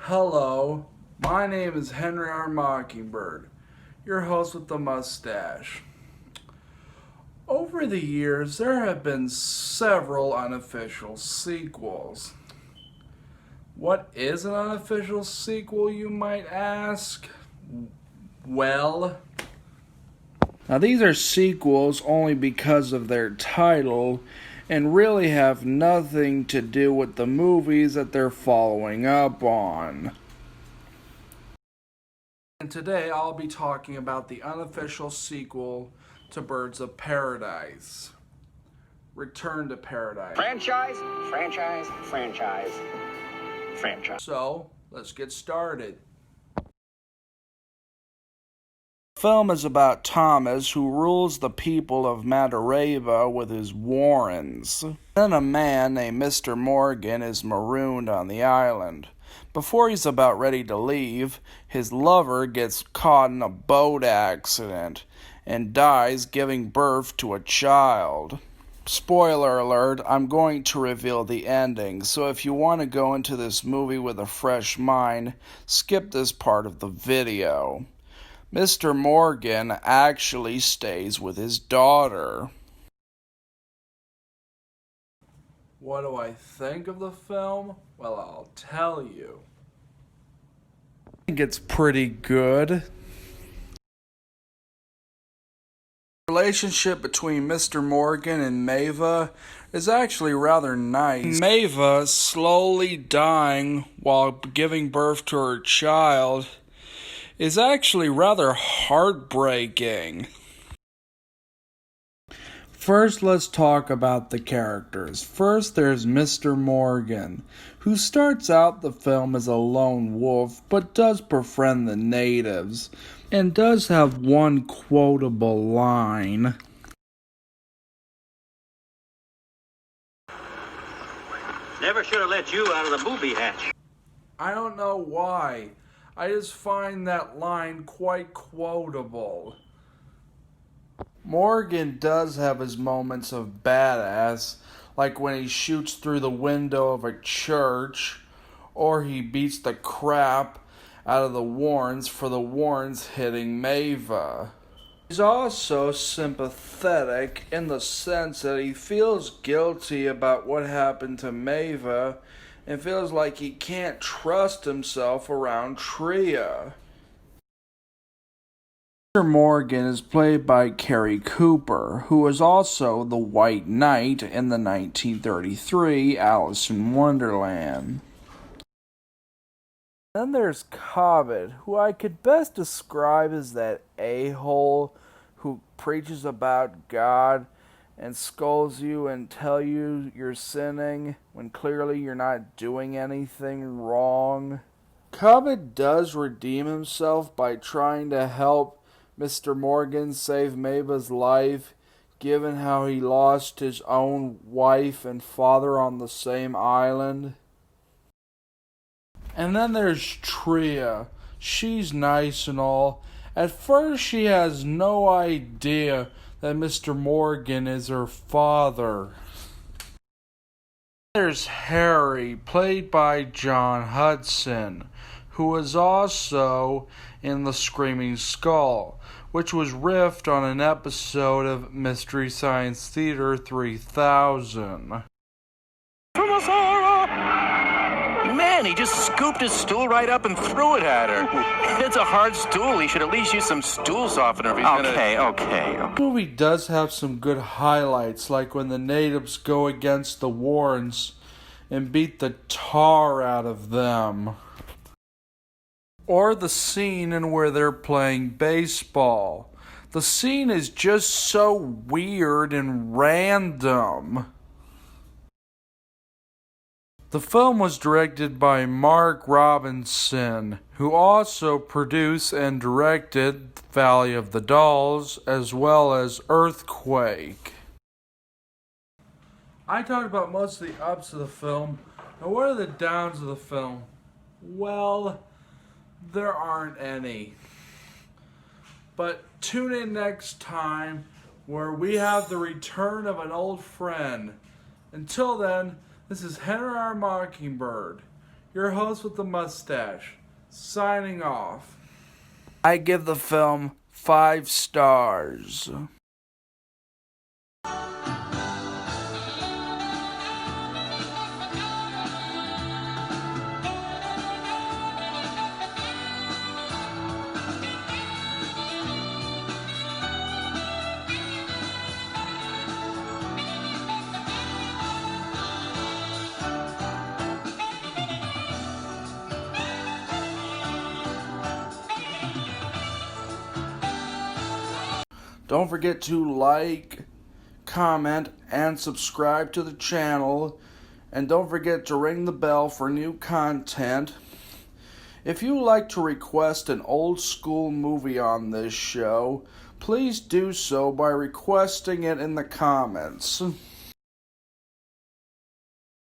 Hello, my name is Henry R. Mockingbird, your host with the mustache. Over the years, there have been several unofficial sequels. What is an unofficial sequel, you might ask? Well, now these are sequels only because of their title and really have nothing to do with the movies that they're following up on. And today I'll be talking about the unofficial sequel to Birds of Paradise, Return to Paradise. Franchise, franchise, franchise, franchise. So, let's get started. The film is about Thomas, who rules the people of Madeira with his warrens. Then a man named Mr. Morgan is marooned on the island. Before he's about ready to leave, his lover gets caught in a boat accident and dies giving birth to a child. Spoiler alert, I'm going to reveal the ending, so if you want to go into this movie with a fresh mind, skip this part of the video. Mr. Morgan actually stays with his daughter. What do I think of the film? Well, I'll tell you. I think it's pretty good. The relationship between Mr. Morgan and Maeva is actually rather nice. Maeva slowly dying while giving birth to her child is actually rather heartbreaking. First, let's talk about the characters. First, there's Mr. Morgan, who starts out the film as a lone wolf, but does befriend the natives, and does have one quotable line. Never should have let you out of the booby hatch. I don't know why. I just find that line quite quotable. Morgan does have his moments of badass, like when he shoots through the window of a church, or he beats the crap out of the Warrens for the Warrens hitting Maeva. He's also sympathetic in the sense that he feels guilty about what happened to Maeva and feels like he can't trust himself around Tria. Mr. Morgan is played by Carrie Cooper, who is also the White Knight in the 1933 Alice in Wonderland. Then there's Cobbett, who I could best describe as that a-hole who preaches about God and scolds you and tell you you're sinning when clearly you're not doing anything wrong. Cobbett does redeem himself by trying to help Mr. Morgan save Maeva's life, given how he lost his own wife and father on the same island. And then there's Tria. She's nice and all. At first she has no idea that Mr. Morgan is her father. There's Harry, played by John Hudson, who is also in The Screaming Skull, which was riffed on an episode of Mystery Science Theater 3000. Man, he just scooped his stool right up and threw it at her. It's a hard stool. He should at least use some stool softener if he's Okay. The movie does have some good highlights, like when the natives go against the Warrens and beat the tar out of them. Or the scene in where they're playing baseball. The scene is just so weird and random. The film was directed by Mark Robinson, who also produced and directed Valley of the Dolls, as well as Earthquake. I talked about most of the ups of the film. Now, what are the downs of the film? Well, there aren't any. But tune in next time where we have the return of an old friend. Until then, this is Henry R. Mockingbird, your host with the mustache, signing off. I give the film 5 stars. Don't forget to like, comment, and subscribe to the channel. And don't forget to ring the bell for new content. If you like to request an old school movie on this show, please do so by requesting it in the comments.